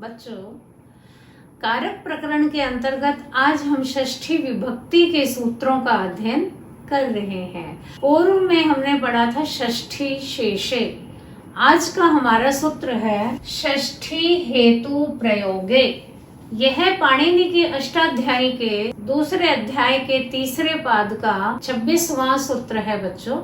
बच्चों, कारक प्रकरण के अंतर्गत आज हम षष्ठी विभक्ति के सूत्रों का अध्ययन कर रहे हैं। पूर्व में हमने पढ़ा था षष्ठी शेषे। आज का हमारा सूत्र है षष्ठी हेतु प्रयोगे। यह पाणिनि के अष्टाध्यायी के दूसरे अध्याय के तीसरे पाद का 26वां सूत्र है। बच्चों,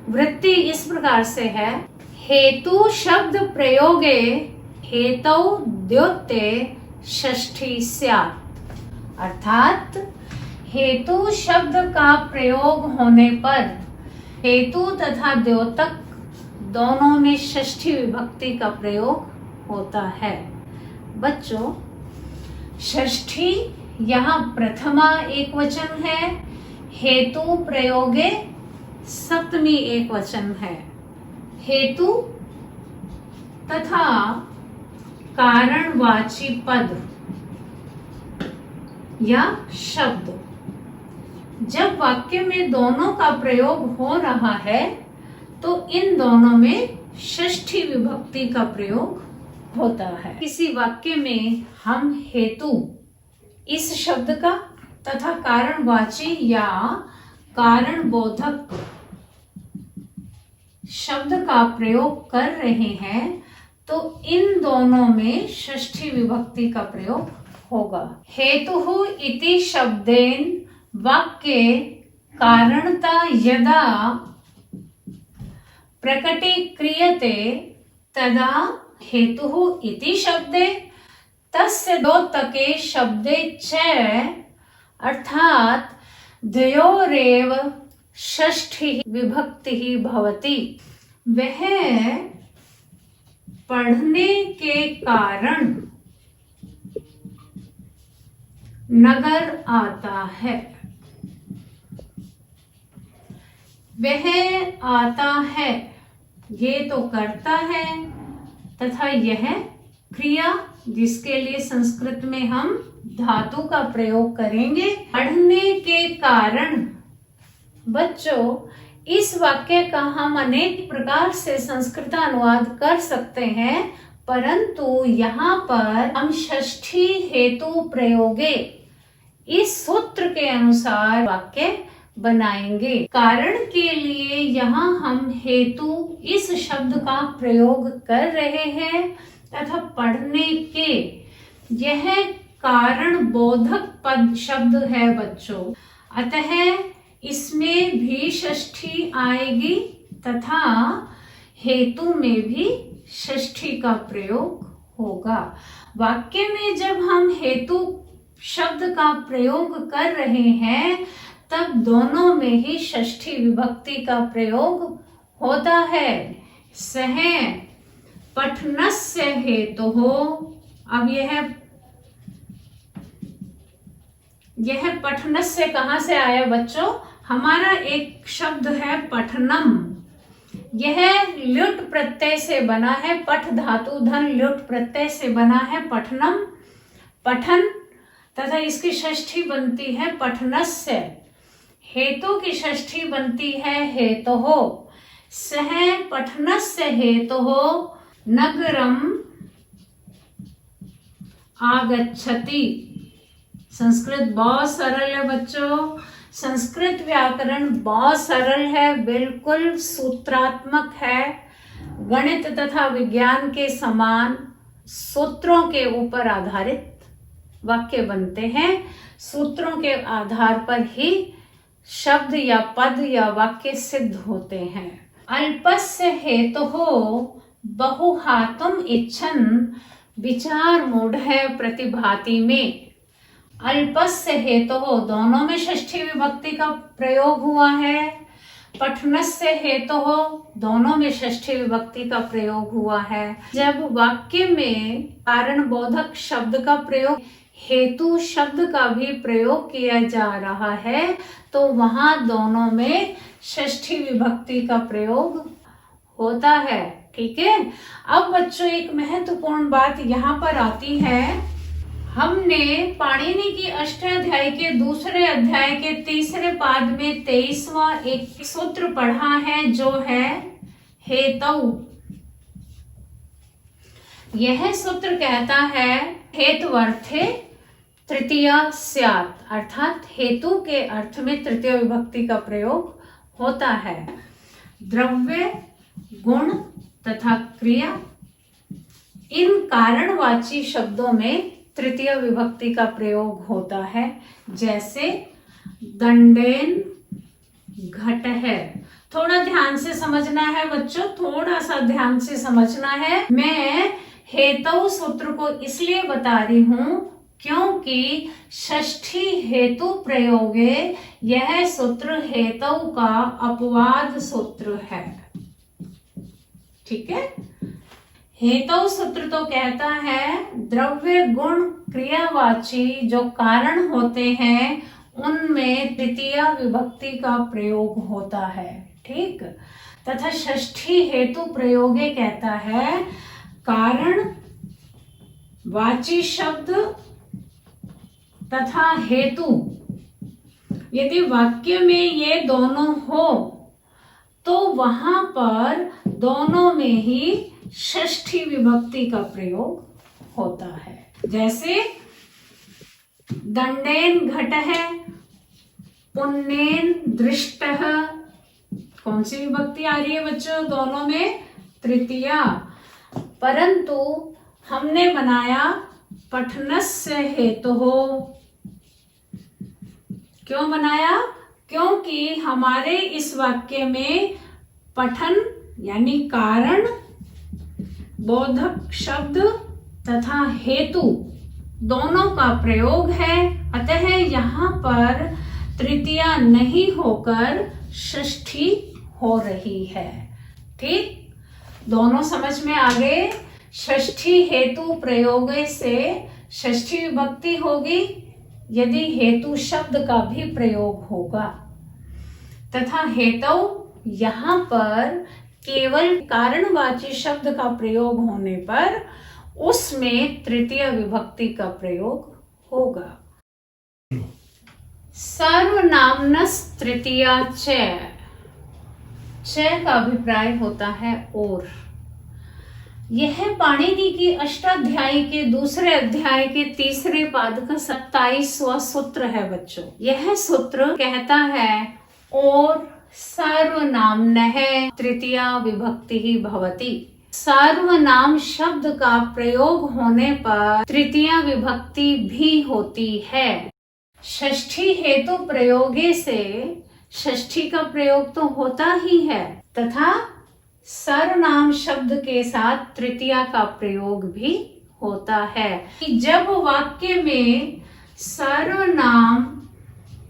वृत्ति इस प्रकार से है, हेतु शब्द प्रयोगे हेतौ द्योत्ते षष्ठी स्यात्। अर्थात हेतु शब्द का प्रयोग होने पर हेतु तथा द्योतक दोनों में षष्ठी विभक्ति का प्रयोग होता है। बच्चों, षष्ठी यहाँ प्रथमा एक वचन है, हेतु प्रयोगे सप्तमी एक वचन है। हेतु तथा कारणवाची पद या शब्द जब वाक्य में दोनों का प्रयोग हो रहा है तो इन दोनों में षष्ठी विभक्ति का प्रयोग होता है। किसी वाक्य में हम हेतु इस शब्द का तथा कारणवाची या कारण बोधक शब्द का प्रयोग कर रहे हैं तो इन दोनों में षष्ठी विभक्ति का प्रयोग होगा। हेतुः इति शब्देन वाक्ये कारणता यदा प्रकटीक्रियते तदा हेतुः इति शब्दे तस्य द्योतके शब्दे च अर्थात द्वयोरेव षष्ठी विभक्ति भवति। वह पढ़ने के कारण नगर आता है। वह आता है, ये तो करता है तथा यह क्रिया जिसके लिए संस्कृत में हम धातु का प्रयोग करेंगे। पढ़ने के कारण बच्चों, इस वाक्य का हम अनेक प्रकार से संस्कृत अनुवाद कर सकते हैं, परंतु यहाँ पर हम षष्ठी हेतु प्रयोगे इस सूत्र के अनुसार वाक्य बनाएंगे। कारण के लिए यहाँ हम हेतु इस शब्द का प्रयोग कर रहे हैं तथा पढ़ने के यह कारण बोधक पद शब्द है बच्चों, अतः इसमें भी षष्ठी आएगी तथा हेतु में भी षष्ठी का प्रयोग होगा। वाक्य में जब हम हेतु शब्द का प्रयोग कर रहे हैं तब दोनों में ही षष्ठी विभक्ति का प्रयोग होता है। सह पठनस्य हेतुः। अब यह पठनस्य कहाँ से आया बच्चों? हमारा एक शब्द है पठनम। यह ल्युट प्रत्यय से बना है, पठ धातु धन ल्युट प्रत्यय से बना है पठनम, पठन, तथा इसकी षष्ठी बनती है पठनस्य। हेतु की षष्ठी बनती है हेतुः। सह पठनस्य हेतुः नगरम आगच्छति। संस्कृत बहुत सरल है बच्चों, संस्कृत व्याकरण बहुत सरल है, बिल्कुल सूत्रात्मक है। गणित तथा विज्ञान के समान सूत्रों के ऊपर आधारित वाक्य बनते हैं। सूत्रों के आधार पर ही शब्द या पद या वाक्य सिद्ध होते हैं। अल्पस्य हेतुः बहुहातुम इच्छन विचार मूढ़ है प्रतिभाति में। अल्पस्य हेतुः दोनों में षष्ठी विभक्ति का प्रयोग हुआ है। पठनस्य हेतुः दोनों में षष्ठी विभक्ति का प्रयोग हुआ है। जब वाक्य में कारण बोधक शब्द का प्रयोग हेतु शब्द का भी प्रयोग किया जा रहा है तो वहां दोनों में षष्ठी विभक्ति का प्रयोग होता है। ठीक है। अब बच्चों, एक महत्वपूर्ण बात यहाँ पर आती है। हमने पाणिनि की अष्टाध्यायी के दूसरे अध्याय के तीसरे पाद में 23वां एक सूत्र पढ़ा है जो है हेतु। यह सूत्र कहता है हेतुवर्थे तृतीया स्यात्, अर्थात हेतु के अर्थ में तृतीय विभक्ति का प्रयोग होता है। द्रव्य, गुण तथा क्रिया, इन कारणवाची शब्दों में तृतीय विभक्ति का प्रयोग होता है। जैसे दंडेन घट है। थोड़ा ध्यान से समझना है बच्चों, थोड़ा सा ध्यान से समझना है। मैं हेतु सूत्र को इसलिए बता रही हूं क्योंकि षष्ठी हेतु प्रयोगे यह सूत्र हेतु का अपवाद सूत्र है। ठीक है, हेतु सूत्र तो कहता है द्रव्य, गुण, क्रियावाची जो कारण होते हैं उनमें तृतीया विभक्ति का प्रयोग होता है। ठीक, तथा षष्ठी हेतु प्रयोगे कहता है कारण वाची शब्द तथा हेतु, यदि वाक्य में ये दोनों हो तो वहां पर दोनों में ही षष्ठी विभक्ति का प्रयोग होता है। जैसे दंडेन घट है, पुण्येन दृष्टः, कौन सी विभक्ति आ रही है बच्चों? दोनों में तृतीया। परंतु हमने बनाया पठनस्य हेतु हो। क्यों बनाया? क्योंकि हमारे इस वाक्य में पठन यानी कारण, बोधक शब्द तथा हेतु दोनों का प्रयोग है। अतः यहाँ पर तृतीया नहीं होकर षष्ठी हो रही है। ठीक, दोनों समझ में आ गए। षष्ठी हेतु प्रयोग से षष्ठी विभक्ति होगी यदि हेतु शब्द का भी प्रयोग होगा, तथा हेतु यहाँ पर केवल कारणवाची शब्द का प्रयोग होने पर उसमें तृतीय विभक्ति का प्रयोग होगा। सर्वनामनस् तृतीया च, च का अभिप्राय होता है और। यह पाणिनि की अष्टाध्यायी के दूसरे अध्याय के तीसरे पाद का 27वां सूत्र है बच्चों। यह सूत्र कहता है और सर्वनाम्नः तृतीया विभक्ति ही भवति। सर्वनाम शब्द का प्रयोग होने पर तृतीया विभक्ति भी होती है। षष्ठी हेतु प्रयोगे से षष्ठी का प्रयोग तो होता ही है, तथा सर्वनाम शब्द के साथ तृतीया का प्रयोग भी होता है। कि जब वाक्य में सर्वनाम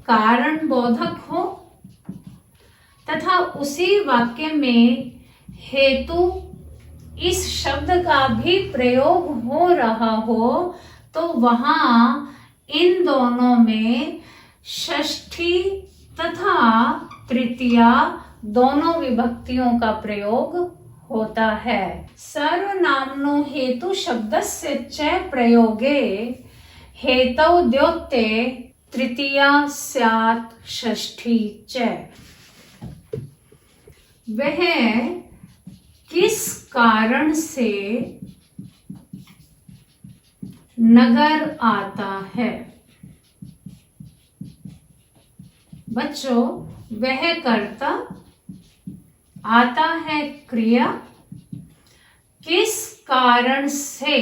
कारण बोधक हो तथा उसी वाक्य में हेतु इस शब्द का भी प्रयोग हो रहा हो तो वहां इन दोनों में षष्ठी तथा तृतीया दोनों विभक्तियों का प्रयोग होता है। सर्वनामनो हेतु शब्दस्य च प्रयोगे हेतौ द्योत्ते तृतीया स्यात् षष्ठी च। वह किस कारण से नगर आता है? बच्चों, वह कर्ता, आता है क्रिया, किस कारण से।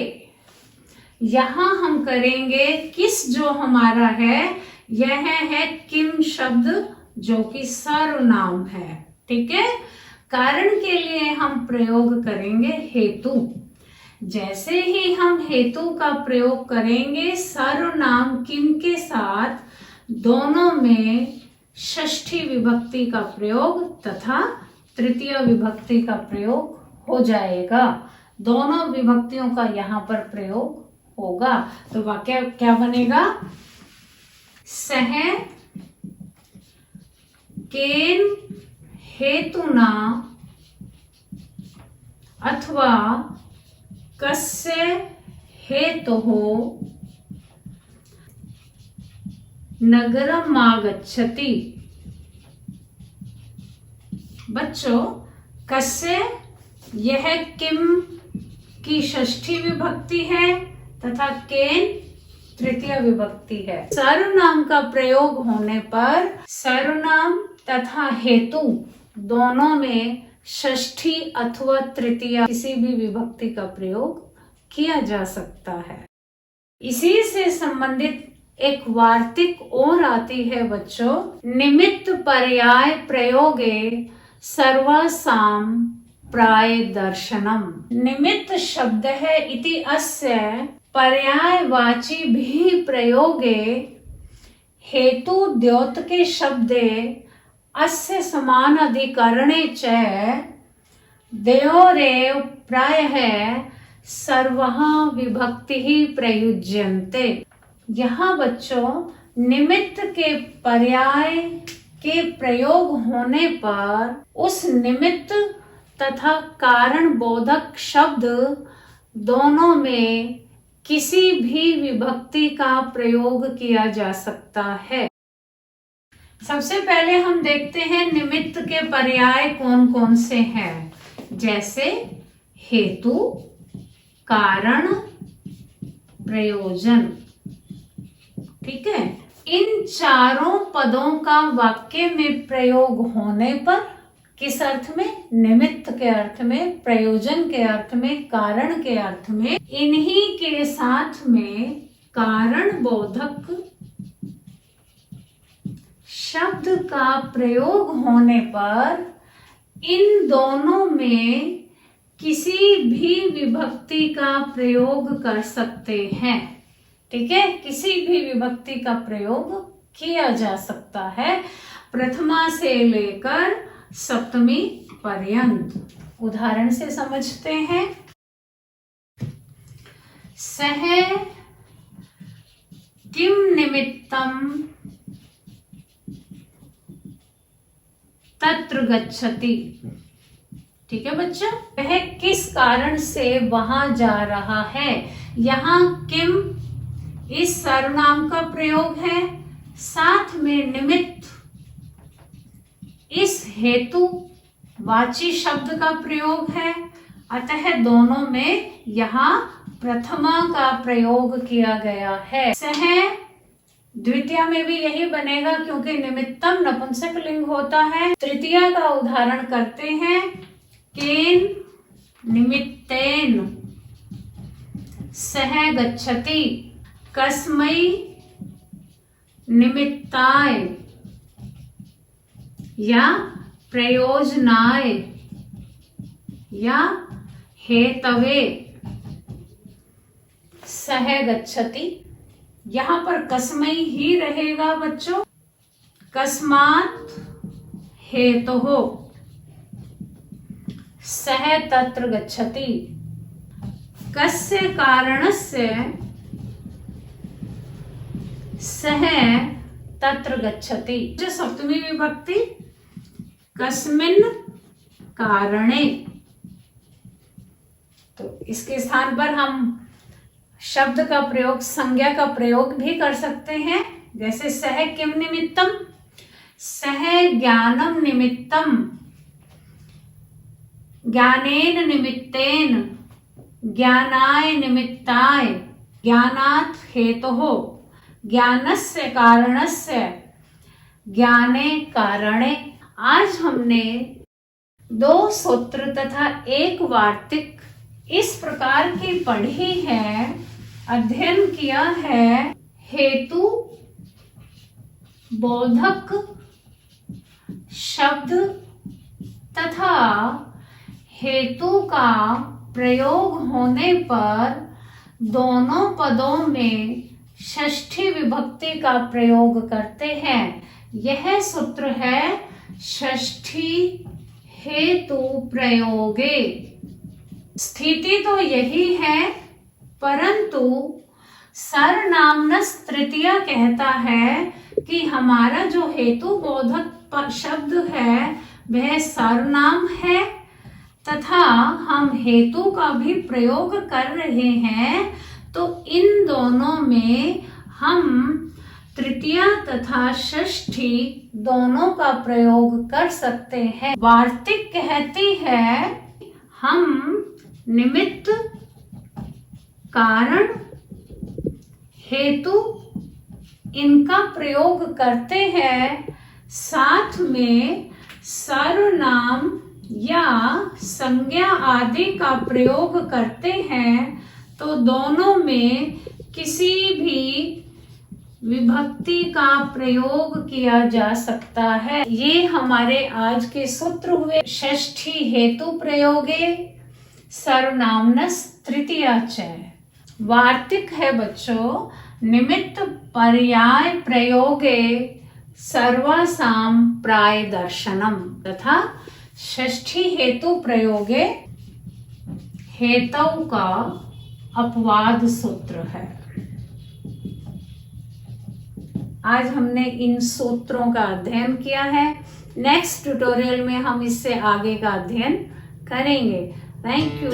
यहां हम करेंगे किस, जो हमारा है यह है किम शब्द जो कि सर्वनाम है। ठीक है, कारण के लिए हम प्रयोग करेंगे हेतु। जैसे ही हम हेतु का प्रयोग करेंगे सर्वनाम किम के साथ, दोनों में षष्ठी विभक्ति का प्रयोग तथा तृतीय विभक्ति का प्रयोग हो जाएगा। दोनों विभक्तियों का यहाँ पर प्रयोग होगा। तो वाक्य क्या बनेगा? सह केन हेतुना अथवा कस्य हेतुः नगरम आगच्छति। बच्चों, कस्य यह किम की षष्ठी विभक्ति है तथा केन तृतीय विभक्ति है। सर्वनाम का प्रयोग होने पर सर्वनाम तथा हेतु दोनों में षष्ठी अथवा तृतीय किसी भी विभक्ति का प्रयोग किया जा सकता है। इसी से संबंधित एक वार्तिक और आती है बच्चों, निमित्त पर्याय प्रयोगे सर्वासाम प्राय दर्शनम। निमित्त शब्द है इति अस्य पर्यायवाची भी प्रयोगे हेतु द्योतके शब्दे अस्य समान अधिकरणे च द्वयोरेव प्रायः सर्वः विभक्ति ही प्रयुज्यन्ते। यहाँ बच्चों निमित्त के पर्याय के प्रयोग होने पर उस निमित्त तथा कारण बोधक शब्द दोनों में किसी भी विभक्ति का प्रयोग किया जा सकता है। सबसे पहले हम देखते हैं निमित्त के पर्याय कौन कौन से हैं, जैसे हेतु, कारण, प्रयोजन। ठीक है, इन चारों पदों का वाक्य में प्रयोग होने पर किस अर्थ में? निमित्त के अर्थ में, प्रयोजन के अर्थ में, कारण के अर्थ में। इन्हीं के साथ में कारण बोधक शब्द का प्रयोग होने पर इन दोनों में किसी भी विभक्ति का प्रयोग कर सकते हैं। ठीक है, किसी भी विभक्ति का प्रयोग किया जा सकता है, प्रथमा से लेकर सप्तमी पर्यंत। उदाहरण से समझते हैं। सह किम निमित्तम तत्र गच्छति। ठीक है बच्चों, वह किस कारण से वहां जा रहा है। यहाँ किम इस सर्वनाम का प्रयोग है, साथ में निमित्त इस हेतु वाची शब्द का प्रयोग है, अतः दोनों में यहाँ प्रथमा का प्रयोग किया गया है। सह द्वितीय में भी यही बनेगा क्योंकि निमित्तम नपुंसक लिंग होता है। तृतीय का उदाहरण करते हैं। केन निमित्तेन सह गच्छति, कस्मै निमित्ताय या प्रयोजनाय या हेतवे सह गच्छति। यहां पर कस्मै ही रहेगा बच्चों। कस्मात् हेतुः सह तत्र गच्छति। कस्य कारणस्य सह तत्र गच्छति। जो सप्तमी विभक्ति कस्मिन् कारणे, तो इसके स्थान पर हम शब्द का प्रयोग, संज्ञा का प्रयोग भी कर सकते हैं। जैसे सह किम निमित्तम, सह ज्ञानम निमित्तम, ज्ञानेन निमित्तेन, ज्ञानाय निमित्ताय, ज्ञानात् हेतुः, ज्ञानस्य कारणस्य, ज्ञाने कारणे। आज हमने 2 सूत्र तथा 1 वार्तिक इस प्रकार की पढ़ी है, अध्ययन किया है। हेतु बोधक शब्द तथा हेतु का प्रयोग होने पर दोनों पदों में षष्ठी विभक्ति का प्रयोग करते हैं। यह सूत्र है षष्ठी हेतु प्रयोगे। स्थिति तो यही है, परंतु सर्वनामनस् तृतीया कहता है कि हमारा जो हेतु बोधक शब्द है वह सर्वनाम है तथा हम हेतु का भी प्रयोग कर रहे हैं, तो इन दोनों में हम तृतीया तथा षष्ठी दोनों का प्रयोग कर सकते हैं। वार्तिक कहती है हम निमित्त कारण, हेतु इनका प्रयोग करते हैं, साथ में सर्वनाम या संज्ञा आदि का प्रयोग करते हैं, तो दोनों में किसी भी विभक्ति का प्रयोग किया जा सकता है। ये हमारे आज के सूत्र हुए। षष्ठी हेतु प्रयोगे सर्वनामनस् तृतीया च। वार्तिक है बच्चों, निमित्त पर्याय प्रयोगे सर्वासाम प्राय दर्शनम तथा षष्ठी हेतु प्रयोगे हेतु का अपवाद सूत्र है। आज हमने इन सूत्रों का अध्ययन किया है। नेक्स्ट ट्यूटोरियल में हम इससे आगे का अध्ययन करेंगे। Thank you.